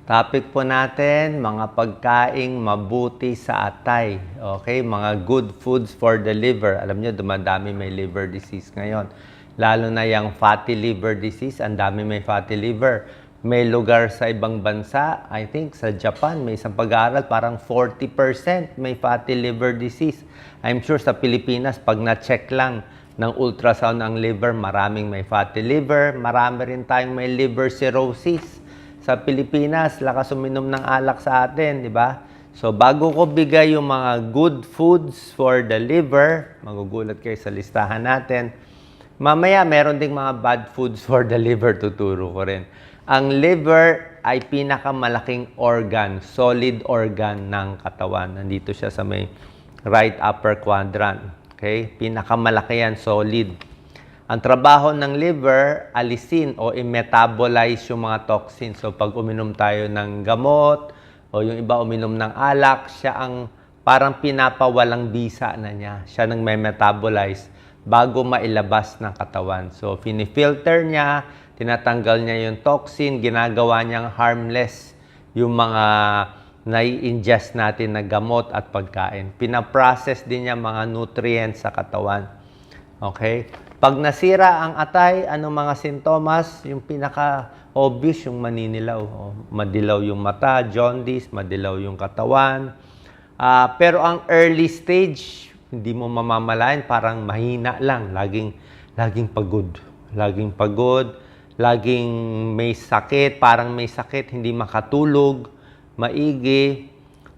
Topic po natin, mga pagkaing mabuti sa atay. Okay, mga good foods for the liver. Alam nyo, dumadami may liver disease ngayon. Lalo na yung fatty liver disease, ang dami may fatty liver. May lugar sa ibang bansa, I think sa Japan, may isang pag-aaral, parang 40% may fatty liver disease. I'm sure sa Pilipinas, pag na-check lang ng ultrasound ang liver, maraming may fatty liver. Marami rin tayong may liver cirrhosis. Sa Pilipinas, lakas uminom ng alak sa atin, di ba? So, bago ko bigay yung mga good foods for the liver, magugulat kayo sa listahan natin. Mamaya, meron ding mga bad foods for the liver, tuturo ko rin. Ang liver ay pinakamalaking organ, solid organ ng katawan. Nandito siya sa may right upper quadrant. Okay? Pinakamalaki yan, solid. Ang trabaho ng liver, alisin o i-metabolize yung mga toxins. So, pag uminom tayo ng gamot o yung iba uminom ng alak, siya ang parang pinapawalang bisa na niya. Siya nang may metabolize bago mailabas ng katawan. So, finifilter niya, tinatanggal niya yung toxin, ginagawa niyang harmless yung mga nai-ingest natin na gamot at pagkain. Pinaprocess din niya mga nutrients sa katawan. Okay? Pag nasira ang atay, anong mga sintomas? Yung pinaka-obvious, yung maninilaw. Madilaw yung mata, jaundice, madilaw yung katawan. Pero ang early stage, hindi mo mamamalayan, parang mahina lang. Laging pagod. Laging pagod. Laging may sakit, parang may sakit, hindi makatulog, maigi.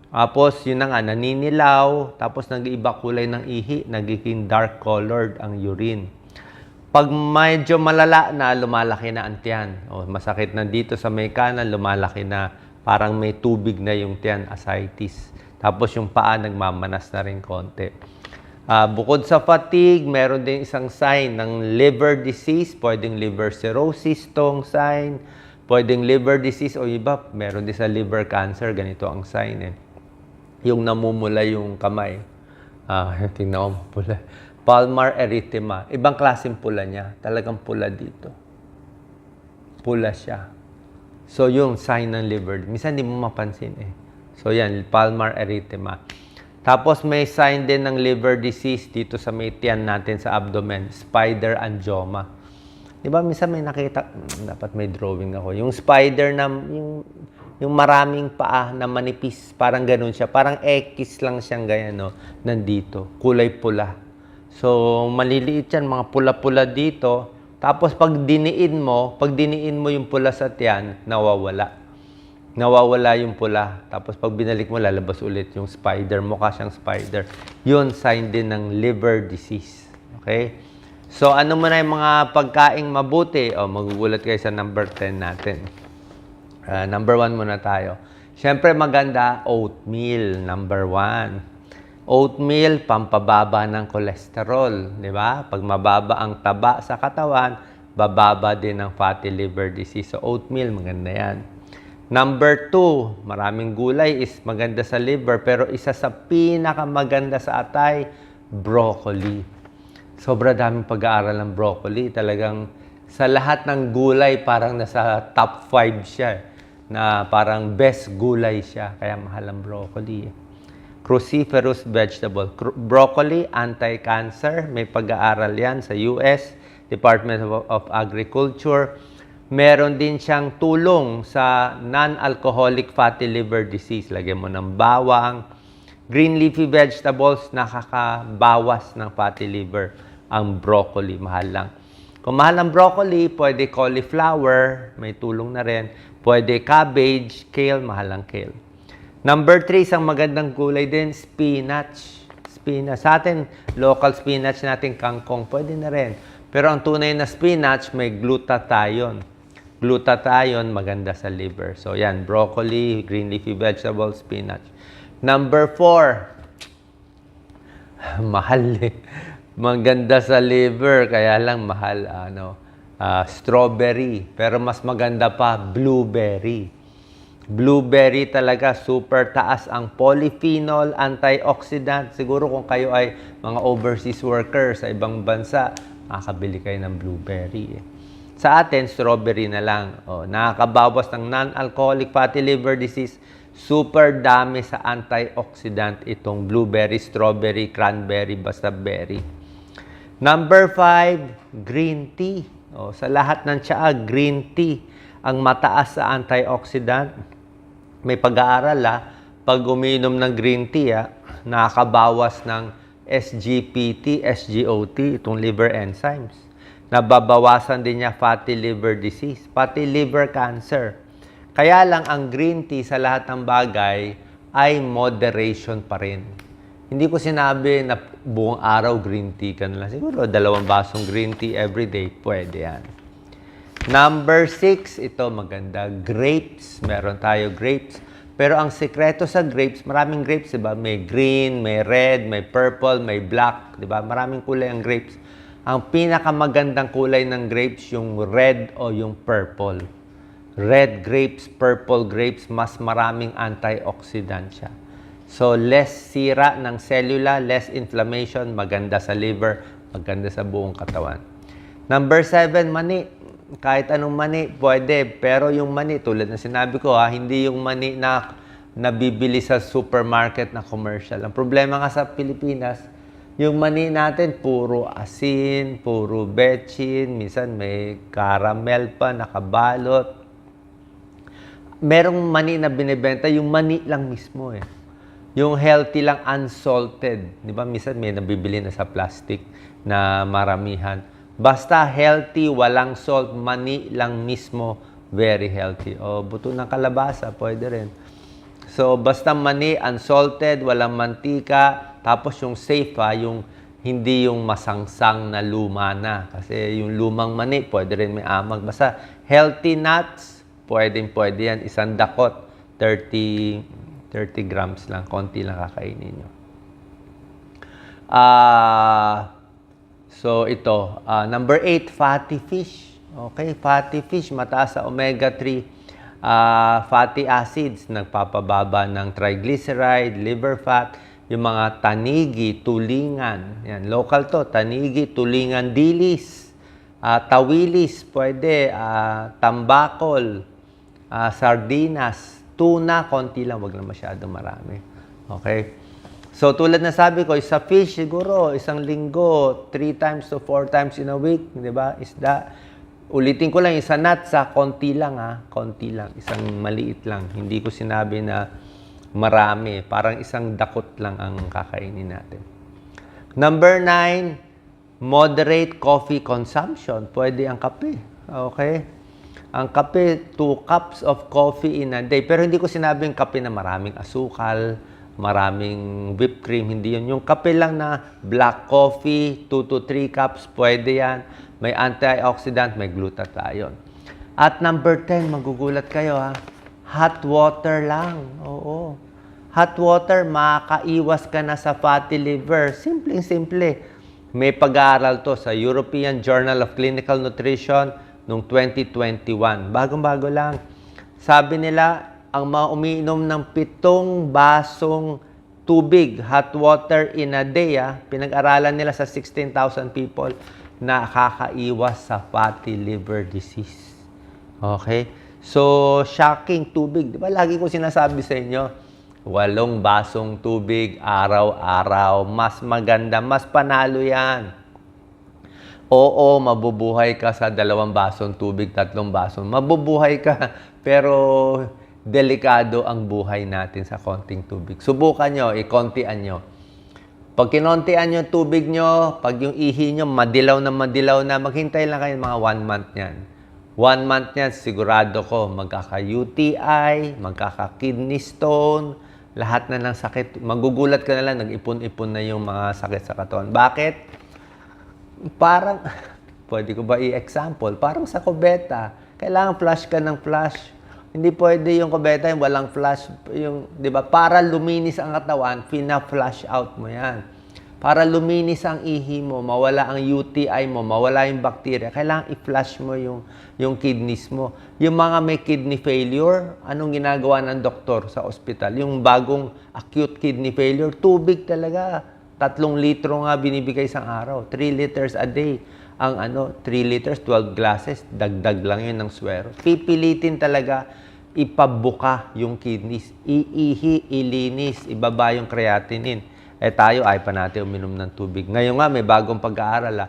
Tapos, yun na nga, naninilaw. Tapos, nag-iiba kulay ng ihi, nagiging dark colored ang urine. Pag medyo malala na, lumalaki na ang tiyan. O, masakit na dito sa may kanan, lumalaki na. Parang may tubig na yung tiyan, ascites. Tapos yung paa, nagmamanas na rin konti. Bukod sa fatigue, meron din isang sign ng liver disease. Pwedeng liver cirrhosis tong sign. Pwedeng liver disease o iba, meron din sa liver cancer. Ganito ang sign eh. Yung namumula yung kamay. Tingnan mo, pula. Palmar erythema. Ibang klaseng pula niya. Talagang pula dito. Pula siya. So, yung sign ng liver. Minsan hindi mo mapansin eh. So, yan. Palmar erythema. Tapos, may sign din ng liver disease dito sa may tiyan natin sa abdomen. Spider angioma. Di ba? Minsan may nakita. Dapat may drawing ako. Yung spider na, yung maraming paa na manipis. Parang ganun siya. Parang X lang siyang ganyan, no? Nandito. Kulay pula. So, maliliit yan, mga pula-pula dito. Tapos, pag diniin mo yung pula sa tiyan, nawawala. Nawawala yung pula. Tapos, pag binalik mo, lalabas ulit yung spider. Mukha siyang spider. Yun, sign din ng liver disease. Okay? So, ano muna yung mga pagkaing mabuti? O, magugulat kayo sa number 10 natin. Number 1 muna tayo. Siyempre, maganda, oatmeal, number 1. Oatmeal, pampababa ng cholesterol, di ba? Pag mababa ang taba sa katawan, bababa din ang fatty liver disease. So, oatmeal, maganda yan. Number 2, maraming gulay is maganda sa liver, pero isa sa pinakamaganda sa atay, broccoli. Sobra daming pag-aaral ng broccoli. Talagang sa lahat ng gulay, parang nasa top 5 siya. Na parang best gulay siya. Kaya mahal ang broccoli. Cruciferous vegetable. Broccoli, anti-cancer. May pag-aaral yan sa US, Department of Agriculture. Meron din siyang tulong sa non-alcoholic fatty liver disease. Lagyan mo ng bawang. Green leafy vegetables, nakakabawas ng fatty liver. Ang broccoli, mahal lang. Kung mahal ang broccoli, pwede cauliflower, may tulong na rin. Pwede cabbage, kale, mahal ang kale. Number 3, isang magandang gulay din, spinach. Spinach. Sa atin, local spinach natin, kangkong, pwede na rin. Pero ang tunay na spinach, may glutathione. Glutathione, maganda sa liver. So, yan, broccoli, green leafy vegetables, spinach. Number 4, mahal eh. Maganda sa liver, kaya lang mahal, strawberry. Pero mas maganda pa, blueberry. Blueberry talaga, super taas ang polyphenol, antioxidant. Siguro kung kayo ay mga overseas worker sa ibang bansa, makakabili kayo ng blueberry. Sa atin, strawberry na lang. Nakakabawas ng non-alcoholic fatty liver disease. Super dami sa antioxidant itong blueberry, strawberry, cranberry, basta berry. Number 5, green tea. Sa lahat ng tsaa, green tea ang mataas sa antioxidant. May pag-aaral pag umiinom ng green tea, nakakabawas ng SGPT, SGOT, itong liver enzymes. Nababawasan din niya fatty liver disease, fatty liver cancer. Kaya lang ang green tea sa lahat ng bagay ay moderation pa rin. Hindi ko sinabi na buong araw green tea ka na lang. Siguro 2 basong green tea every day, pwede yan. Number 6, ito maganda, grapes. Meron tayo grapes. Pero ang sekreto sa grapes, maraming grapes, diba? May green, may red, may purple, may black, diba? Maraming kulay ang grapes. Ang pinakamagandang kulay ng grapes, yung red o yung purple. Red grapes, purple grapes, mas maraming antioxidant siya. So, less sira ng cellula, less inflammation, maganda sa liver, maganda sa buong katawan. Number 7, mani. Kahit anong mani, pwede. Pero yung mani, tulad na sinabi ko, hindi yung mani na nabibili sa supermarket na commercial. Ang problema nga sa Pilipinas, yung mani natin, puro asin, puro betchin, minsan may caramel pa, nakabalot. Merong mani na binibenta, yung mani lang mismo Yung healthy lang, unsalted. Di ba? Minsan may nabibili na sa plastic na maramihan. Basta healthy, walang salt, mani lang mismo, very healthy. Buto ng kalabasa, pwede rin. So, basta mani, unsalted, walang mantika, tapos yung safe yung hindi yung masangsang na luma na. Kasi yung lumang mani, pwede rin may amag. Basta healthy nuts, pwede yan. Isang dakot, 30 grams lang, konti lang kakainin nyo. So, ito. Number 8, fatty fish. Okay, fatty fish, mataas sa omega-3 fatty acids, nagpapababa ng triglyceride, liver fat, yung mga tanigi, tulingan. Yan, local to, tanigi, tulingan, dilis, tawilis, pwede, tambakol, sardinas, tuna, konti lang, wag na masyadong marami. Okay? So, tulad na sabi ko, sa fish, siguro, isang linggo, 3 times to 4 times in a week, di ba? Isda. Ulitin ko lang, isa nut sa konti lang, konti lang. Isang maliit lang. Hindi ko sinabi na marami. Parang isang dakot lang ang kakainin natin. Number 9, moderate coffee consumption. Pwede ang kape. Okay? Ang kape, 2 cups of coffee in a day. Pero hindi ko sinabing kape na maraming asukal, maraming whipped cream, hindi yun. Yung kape lang na black coffee, 2 to 3 cups, pwede yan. May antioxidant, may glutathione. At number 10, magugulat kayo hot water lang. Oo. Hot water, makakaiwas ka na sa fatty liver. Simpleng-simple. May pag-aaral to sa European Journal of Clinical Nutrition noong 2021. Bagong-bago lang. Sabi nila, ang mga umiinom ng 7 basong tubig, hot water in a day, pinag-aralan nila sa 16,000 people, nakakaiwas sa fatty liver disease. Okay? So, shocking tubig. Di ba lagi ko sinasabi sa inyo, 8 basong tubig, araw-araw, mas maganda, mas panalo yan. Oo, mabubuhay ka sa 2 basong tubig, 3 basong. Mabubuhay ka, pero delikado ang buhay natin sa konting tubig. Subukan nyo, ikontian nyo. Pag kinontian nyo tubig nyo, pag yung ihi nyo madilaw na, maghintay lang kayo mga 1 month yan. 1 month yan, sigurado ko, magkaka-UTI, magkaka-kidney stone, lahat na ng sakit. Magugulat ka na lang, nag-ipon-ipon na yung mga sakit sa katawan. Bakit? Parang, pwede ko ba i-example? Parang sa kubeta, kailangan flush ka ng flush. Hindi pwede yung kubeta yung walang flush, yung, 'di ba? Para luminis ang katawan, fina-flush out mo 'yan. Para luminis ang ihi mo, mawala ang UTI mo, mawala yung bacteria, kailangan i-flush mo yung kidneys mo. Yung mga may kidney failure, anong ginagawa ng doktor sa ospital? Yung bagong acute kidney failure, tubig talaga. 3 litro nga binibigay isang araw, 3 liters a day. ang 3 liters, 12 glasses, dagdag lang yun ng swero. Pipilitin talaga ipabuka yung kidneys, iihi, ilinis, ibaba yung creatinine. Tayo, ay pa natin uminom ng tubig. Ngayon nga, may bagong pag-aaral.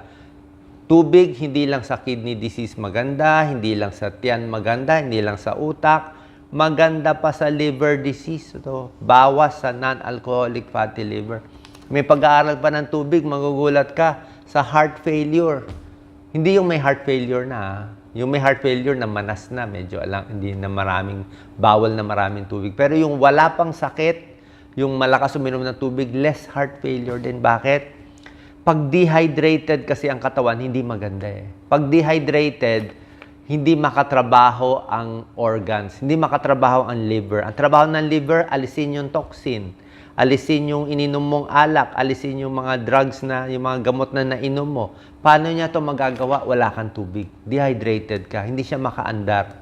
Tubig, hindi lang sa kidney disease maganda, hindi lang sa tiyan maganda, hindi lang sa utak, maganda pa sa liver disease. Ito, bawas sa non-alcoholic fatty liver. May pag-aaral pa ng tubig, magugulat ka sa heart failure. Hindi yung may heart failure na, yung may heart failure na manas na, medyo hindi na maraming, bawal na maraming tubig. Pero yung wala pang sakit, yung malakas uminom ng tubig, less heart failure din. Bakit? Pag dehydrated kasi ang katawan, hindi maganda eh. Pag dehydrated, hindi makatrabaho ang organs, hindi makatrabaho ang liver. Ang trabaho ng liver, alisin yung toxin, alisin yung ininom mong alak, alisin yung mga drugs na, yung mga gamot na nainom mo. Paano niya ito magagawa? Wala kang tubig. Dehydrated ka. Hindi siya makaandar.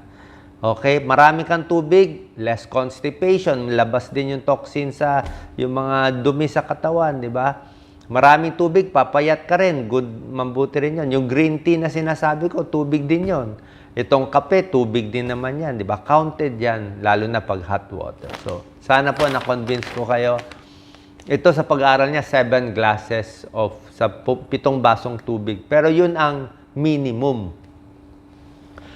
Okay? Marami kang tubig, less constipation. Labas din yung toxin sa yung mga dumi sa katawan, di ba? Maraming tubig, papayat ka rin. Good, mabuti rin yun. Yung green tea na sinasabi ko, tubig din yon. Itong kape, tubig din naman yan. Di ba? Counted yan, lalo na pag hot water. So, sana po na-convince ko kayo. Ito sa pag-aaral niya, 7 glasses of, sa 7 basong tubig. Pero yun ang minimum.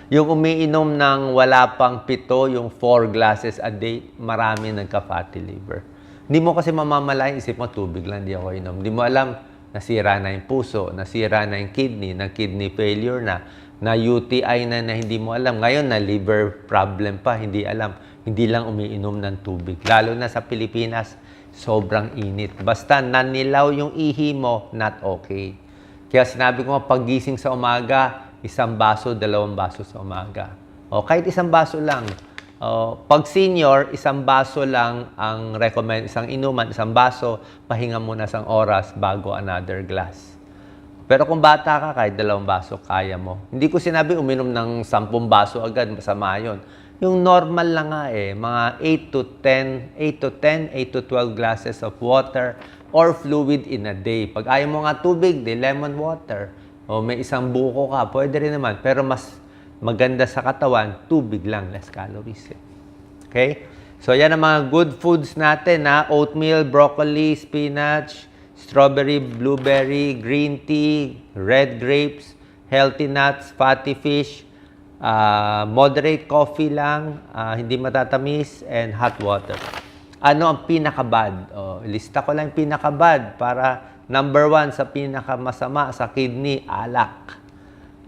Yung umiinom ng wala pang 7, yung 4 glasses a day, marami nagka-fatty liver. Hindi mo kasi mamamalayan, isip mo, tubig lang, hindi ako inom. Hindi mo alam, nasira na yung puso, nasira na yung kidney, na kidney failure na UTI na hindi mo alam. Ngayon, na liver problem pa, hindi alam. Hindi lang umiinom ng tubig. Lalo na sa Pilipinas, sobrang init. Basta nanilaw yung ihi mo, not okay. Kaya sinabi ko, paggising sa umaga, 1 baso, 2 baso sa umaga. O kahit 1 baso lang. Pag senior, 1 baso lang ang recommend, isang inuman, 1 baso, pahinga muna 1 oras bago another glass. Pero kung bata ka, kahit 2 baso, kaya mo. Hindi ko sinabi uminom ng 10 baso agad, masama yun. Yung normal lang nga mga 8 to 12 glasses of water or fluid in a day. Pag ayaw mo nga tubig, di lemon water. O may 1 buko ka, pwede rin naman. Pero mas maganda sa katawan, tubig lang, less calories. Okay? So, yan ang mga good foods natin, oatmeal, broccoli, spinach, strawberry, blueberry, green tea, red grapes, healthy nuts, fatty fish, moderate coffee lang, hindi matatamis, and hot water. Ano ang pinaka-bad? Lista ko lang yung pinaka-bad para number 1 sa pinaka-masama sa kidney, alak.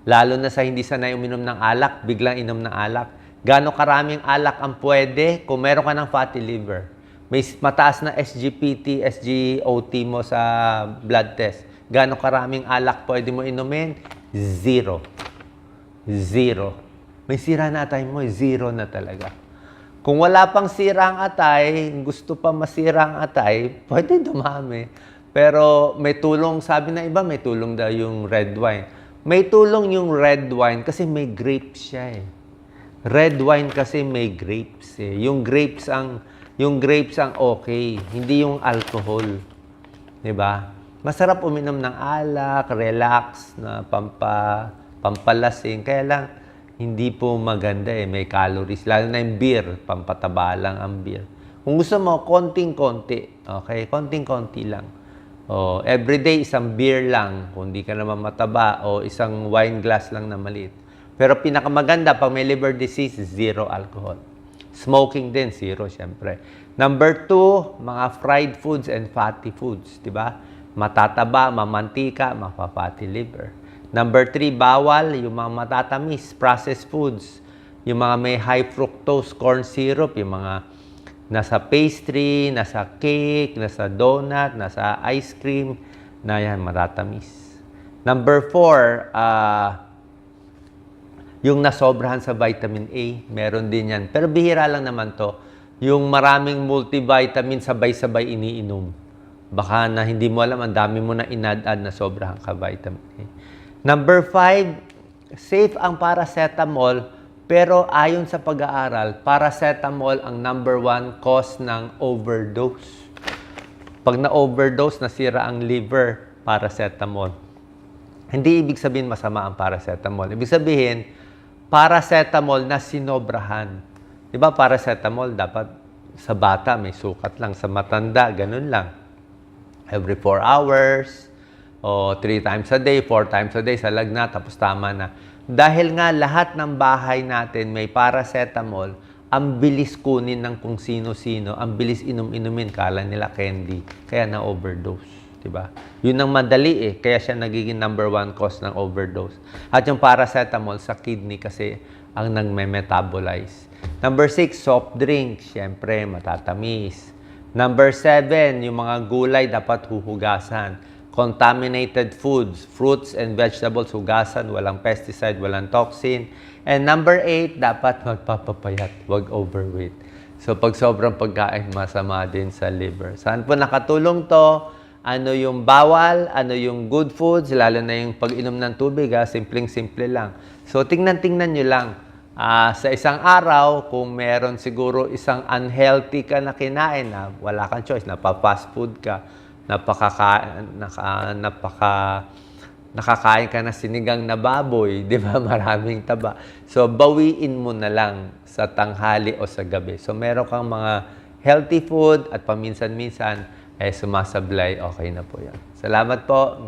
Lalo na sa hindi sanay uminom ng alak, biglang inom ng alak. Gaano karaming alak ang pwede kung meron ka ng fatty liver? May mataas na SGPT, SGOT mo sa blood test. Gaano karaming alak pwede mo inumin? 0. May sira na atay mo, 0 na talaga. Kung wala pang sira ang atay, gusto pa masira ang atay, pwede dumami. Pero may tulong, sabi na iba, may tulong daw yung red wine. May tulong yung red wine kasi may grapes siya Red wine kasi may grapes Yung grapes ang okay, hindi yung alcohol. 'Di ba? Masarap uminom ng alak, relax na pampalasing. Kaya lang hindi po maganda may calories. Lalo na yung beer, pampataba lang ang beer. Kung gusto mo, konting-konti. Okay? Konting-konti lang. Everyday, 1 beer lang, kung di ka naman mataba, o 1 wine glass lang na maliit. Pero pinakamaganda, pag may liver disease, 0 alcohol. Smoking din, 0, syempre. Number 2, mga fried foods and fatty foods, di ba? Matataba, mamantika, mapa-fatty liver. Number 3, bawal, yung mga matatamis, processed foods. Yung mga may high fructose corn syrup, yung mga nasa pastry, nasa cake, nasa donut, nasa ice cream, na yan, matatamis. Number 4, yung nasobrahan sa vitamin A, meron din yan. Pero bihira lang naman to. Yung maraming multivitamin sabay-sabay iniinom. Baka na hindi mo alam, ang dami mo na inad-add na sobrahan ka vitamin A. Number 5, safe ang paracetamol. Pero ayon sa pag-aaral, paracetamol ang number 1 cause ng overdose. Pag na-overdose, nasira ang liver, paracetamol. Hindi ibig sabihin masama ang paracetamol. Ibig sabihin, paracetamol na sinobrahan. Di ba paracetamol dapat sa bata may sukat lang, sa matanda, ganun lang. Every 4 hours, o 3 times a day, 4 times a day, sa lagnat, tapos tama na. Dahil nga lahat ng bahay natin may paracetamol, ang bilis kunin ng kung sino-sino, ang bilis inom-inumin, kala nila candy, kaya na-overdose. Diba? Yun ang madali eh, kaya siya nagiging number 1 cause ng overdose. At yung paracetamol sa kidney kasi ang nagme-metabolize. Number 6, soft drink, syempre matatamis. Number 7, yung mga gulay dapat huhugasan. Contaminated foods, fruits and vegetables, hugasan, walang pesticide, walang toxin. And number 8, dapat magpapapayat, wag overweight. So pag sobrang pagkain, masama din sa liver. Saan po nakatulong to? Ano yung bawal? Ano yung good foods? Lalo na yung pag-inom ng tubig, simpleng-simple lang. So tingnan nyo lang. Sa isang araw, kung meron siguro isang unhealthy ka na kinain, na wala kang choice, napapa-fast food ka, nakakain ka na sinigang na baboy, di ba? Maraming taba. So, bawiin mo na lang sa tanghali o sa gabi. So, meron kang mga healthy food at paminsan-minsan, sumasablay, okay na po yan. Salamat po.